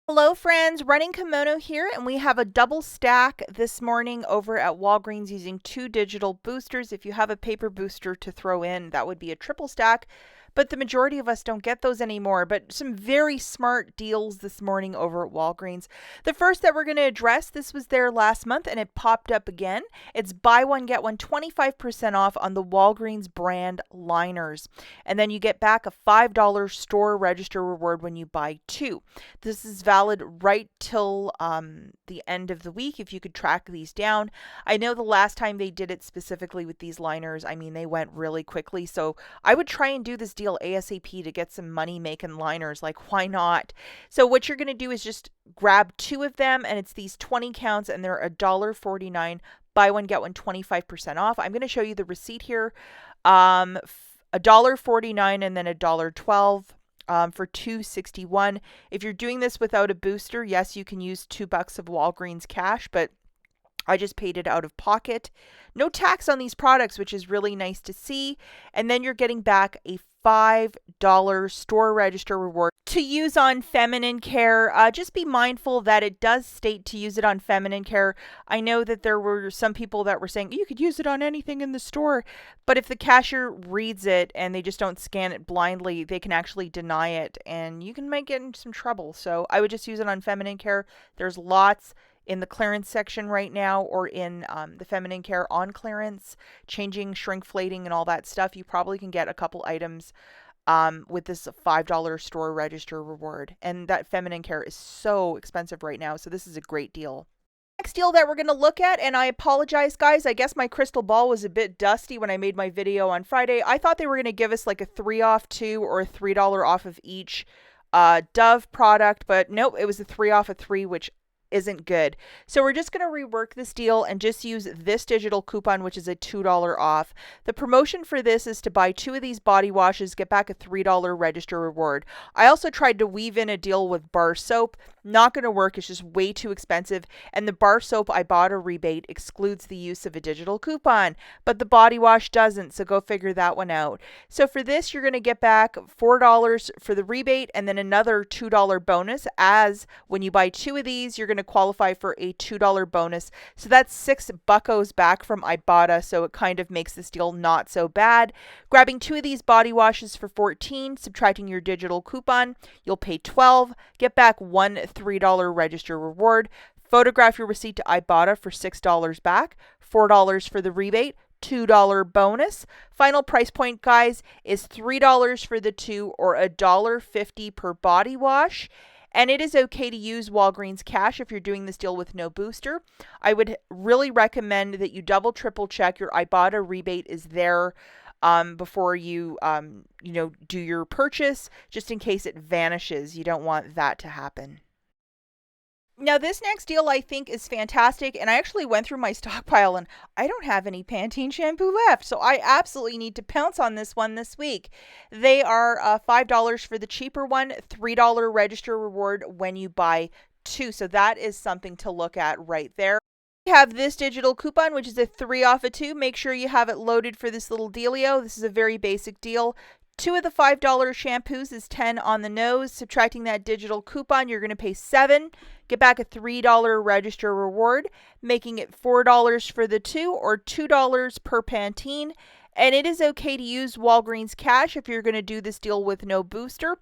Hello friends, Running Kimono here, and we have a double stack this morning over at Walgreens using two digital boosters. If you have a paper booster to throw in, that would be a triple stack, but the majority of us don't get those anymore. But some very smart deals this morning over at Walgreens. The first that we're going to address, this was there last month and it popped up again. It's buy one, get one 25% off on the Walgreens brand liners. And then you get back a $5 store register reward when you buy two. This is valid right till the end of the week if you could track these down. I know the last time they did it specifically with these liners, I mean, they went really quickly. So I would try and do this deal ASAP to get some money making liners. Like, why not? So what you're going to do is just grab two of them, and it's these 20 counts, and they're $1.49. Buy one, get one 25% off. I'm going to show you the receipt here. $1.49 and then $1.12. For $2.61. If you're doing this without a booster, yes, you can use $2 of Walgreens cash, but I just paid it out of pocket. No tax on these products, which is really nice to see. And then you're getting back a $5 store register reward to use on feminine care. Just be mindful that it does state to use it on feminine care. I know that there were some people that were saying you could use it on anything in the store, but if the cashier reads it and they just don't scan it blindly, they can actually deny it and you can might get in some trouble. So I would just use it on feminine care. There's lots in the clearance section right now, or in the feminine care on clearance, changing, shrinkflating, and all that stuff. You probably can get a couple items with this $5 store register reward. And that feminine care is so expensive right now, so this is a great deal. Next deal that we're going to look at, and I apologize guys, I guess my crystal ball was a bit dusty when I made my video on Friday. I thought they were going to give us like a 3 off 2 or a $3 off of each Dove product, but nope, it was a 3 off of 3, which isn't good. So we're just going to rework this deal and just use this digital coupon, which is a $2 off. The promotion for this is to buy two of these body washes, get back a $3 register reward. I also tried to weave in a deal with bar soap. Not going to work. It's just way too expensive. And the bar soap IBOTTA rebate excludes the use of a digital coupon, but the body wash doesn't. So go figure that one out. So for this, you're going to get back $4 for the rebate and then another $2 bonus, as when you buy two of these, you're going to qualify for a $2 bonus. So that's $6 back from IBOTTA. So it kind of makes this deal not so bad. Grabbing two of these body washes for $14, subtracting your digital coupon, you'll pay $12, get back one $3 register reward. Photograph your receipt to IBOTTA for $6 back, $4 for the rebate, $2 bonus. Final price point, guys, is $3 for the two, or $1.50 per body wash. And it is okay to use Walgreens cash if you're doing this deal with no booster. I would really recommend that you double, triple check your IBOTTA rebate is there before you, do your purchase, just in case it vanishes. You don't want that to happen. Now, this next deal I think is fantastic, and I actually went through my stockpile and I don't have any Pantene shampoo left, so I absolutely need to pounce on this one this week. They are $5 for the cheaper one, $3 register reward when you buy two, so that is something to look at right there. We have this digital coupon, which is a 3 off of 2. Make sure you have it loaded for this little dealio. This is a very basic deal. Two of the $5 shampoos is $10 on the nose. Subtracting that digital coupon, you're going to pay $7. Get back a $3 register reward, making it $4 for the two, or $2 per Pantene. And it is okay to use Walgreens cash if you're going to do this deal with no booster.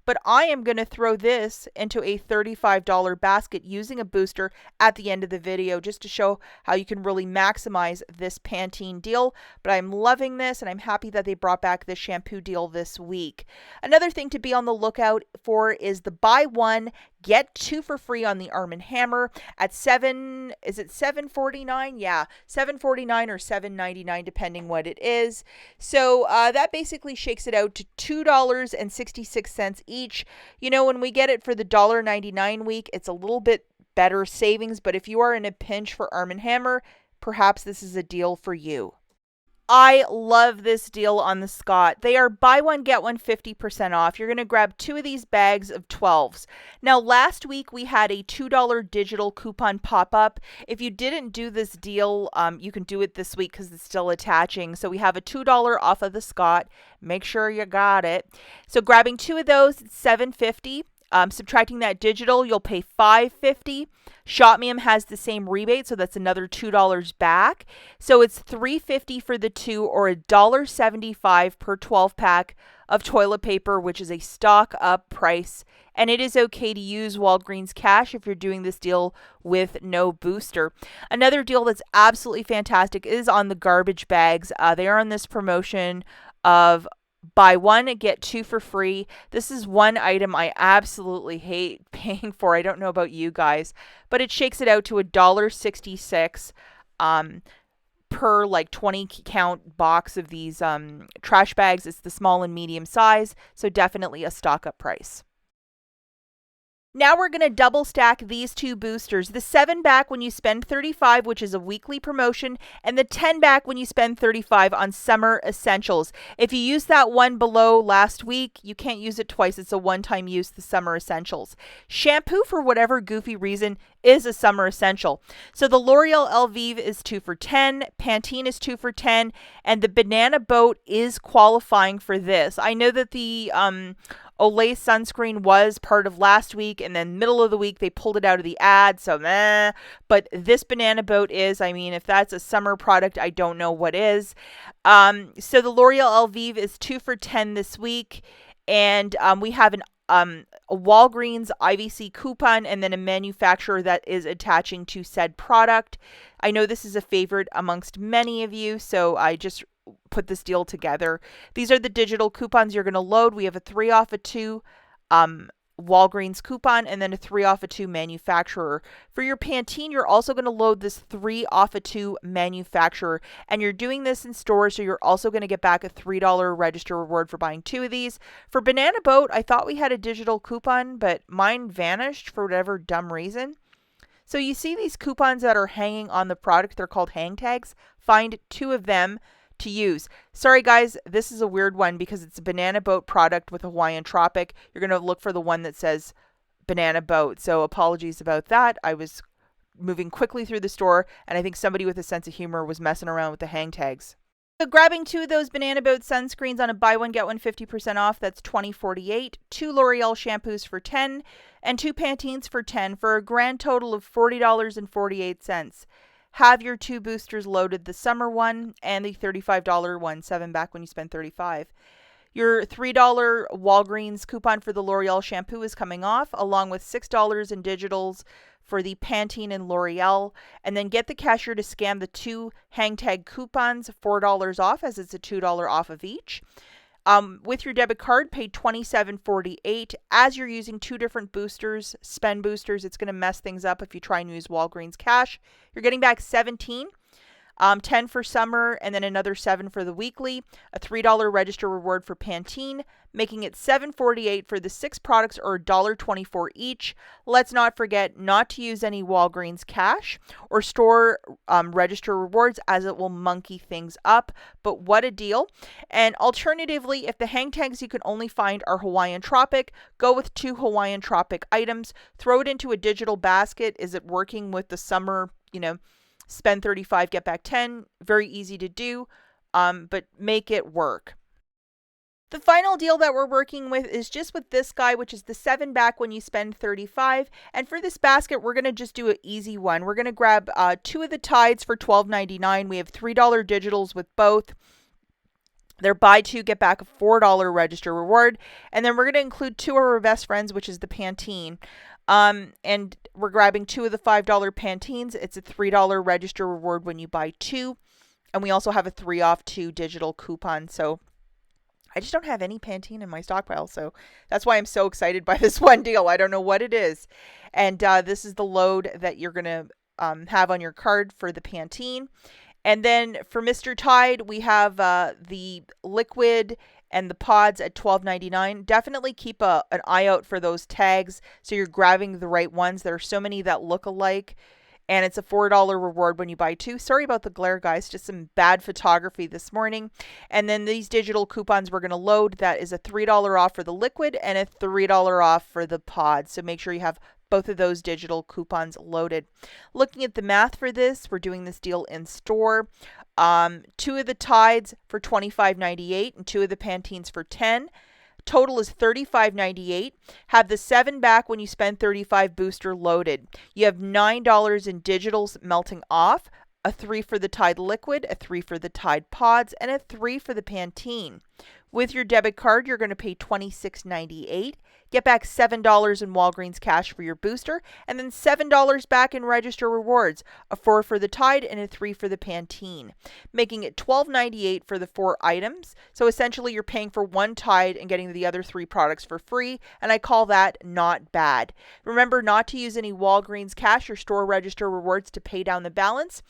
But I am going to throw this into a $35 basket using a booster at the end of the video, just to show how you can really maximize this Pantene deal. But I'm loving this, and I'm happy that they brought back this shampoo deal this week. Another thing to be on the lookout for is the buy one, get two for free on the Arm & Hammer at $7.49? Yeah, $7.49 or $7.99 depending what it is. So that basically shakes it out to $2.66 each. You know, when we get it for the $1.99 week, it's a little bit better savings, but if you are in a pinch for Arm & Hammer, perhaps this is a deal for you. I love this deal on the Scott. They are buy one, get one 50% off. You're going to grab two of these bags of 12s. Now, last week we had a $2 digital coupon pop up. If you didn't do this deal, you can do it this week because it's still attaching. So we have a $2 off of the Scott. Make sure you got it. So grabbing two of those, it's $7.50. Subtracting that digital, you'll pay $5.50. Shopmium has the same rebate, so that's another $2 back. So it's $3.50 for the two, or $1.75 per 12 pack of toilet paper, which is a stock up price. And it is okay to use Walgreens cash if you're doing this deal with no booster. Another deal that's absolutely fantastic is on the garbage bags. They are on this promotion of buy one, get two for free. This is one item I absolutely hate paying for. I don't know about you guys, but it shakes it out to $1.66 per like 20 count box of these trash bags. It's the small and medium size, so definitely a stock up price. Now we're going to double stack these two boosters. The 7 back when you spend $35, which is a weekly promotion, and the 10 back when you spend $35 on summer essentials. If you use that one below last week, you can't use it twice. It's a one-time use, the summer essentials. Shampoo, for whatever goofy reason, is a summer essential. So the L'Oreal Elvive is 2 for $10, Pantene is 2 for $10, and the Banana Boat is qualifying for this. I know that the Olay sunscreen was part of last week, and then middle of the week they pulled it out of the ad, so meh. But this Banana Boat is, I mean, if that's a summer product, I don't know what is. So the L'Oreal Elvive is 2 for $10 this week, and we have a Walgreens IVC coupon and then a manufacturer that is attaching to said product. I know this is a favorite amongst many of you, so I just put this deal together. These are the digital coupons you're going to load. We have a 3 off of 2 Walgreens coupon and then a 3 off of 2 manufacturer. For your Pantene, you're also going to load this 3 off of 2 manufacturer, and you're doing this in store, so you're also going to get back a $3 register reward for buying 2 of these. For Banana Boat, I thought we had a digital coupon, but mine vanished for whatever dumb reason. So you see these coupons that are hanging on the product, they're called hang tags. Find 2 of them to use. Sorry guys, this is a weird one because it's a Banana Boat product with Hawaiian Tropic. You're going to look for the one that says Banana Boat. So apologies about that. I was moving quickly through the store, and I think somebody with a sense of humor was messing around with the hang tags. So grabbing 2 of those Banana Boat sunscreens on a buy one get one 50% off, that's $20.48. 2 L'Oreal shampoos for $10 and 2 Pantenes for $10 for a grand total of $40.48. Have your 2 boosters loaded, the summer one and the $35 one, 7 back when you spend $35. Your $3 Walgreens coupon for the L'Oreal shampoo is coming off, along with $6 in digitals for the Pantene and L'Oreal. And then get the cashier to scan the 2 hang tag coupons, $4 off, as it's a $2 off of each. With your debit card, pay $27.48. As you're using 2 different boosters, spend boosters, it's going to mess things up if you try and use Walgreens cash. You're getting back $17. 10 for summer, and then another 7 for the weekly, a $3 register reward for Pantene, making it $7.48 for the 6 products, or $1.24 each. Let's not forget not to use any Walgreens cash or store register rewards, as it will monkey things up. But what a deal. And alternatively, if the hang tags you can only find are Hawaiian Tropic, go with 2 Hawaiian Tropic items, throw it into a digital basket. Is it working with the summer, spend 35, get back 10? Very easy to do, but make it work. The final deal that we're working with is just with this guy, which is the 7 back when you spend 35. And for this basket, we're going to just do an easy one. We're going to grab 2 of the Tides for $12.99. We have $3 digitals with both. They're buy 2, get back a $4 register reward. And then we're going to include 2 of our best friends, which is the Pantene. And we're grabbing 2 of the $5 Pantenes. It's a $3 register reward when you buy 2. And we also have a 3 off 2 digital coupon. So I just don't have any Pantene in my stockpile. So that's why I'm so excited by this one deal. I don't know what it is. And this is the load that you're going to have on your card for the Pantene. And then for Mr. Tide, we have the liquid and the pods at $12.99. Definitely keep an eye out for those tags so you're grabbing the right ones. There are so many that look alike, and it's a $4 reward when you buy 2. Sorry about the glare, guys. Just some bad photography this morning. And then these digital coupons we're going to load. That is a $3 off for the liquid and a $3 off for the pods. So make sure you have both of those digital coupons loaded. Looking at the math for this, we're doing this deal in store. 2 of the Tides for $25.98 and 2 of the Pantenes for $10. Total is $35.98. Have the 7 back when you spend $35 booster loaded. You have $9 in digitals melting off, a 3 for the Tide liquid, a 3 for the Tide pods, and a 3 for the Pantene. With your debit card, you're going to pay $26.98. Get back $7 in Walgreens cash for your booster, and then $7 back in register rewards, a 4 for the Tide and a 3 for the Pantene, making it $12.98 for the 4 items. So essentially you're paying for 1 Tide and getting the other 3 products for free, and I call that not bad. Remember not to use any Walgreens cash or store register rewards to pay down the balance,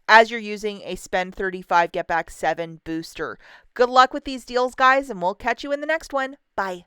as you're using a spend 35 get back 7 booster. Good luck with these deals, guys, and we'll catch you in the next one. Bye.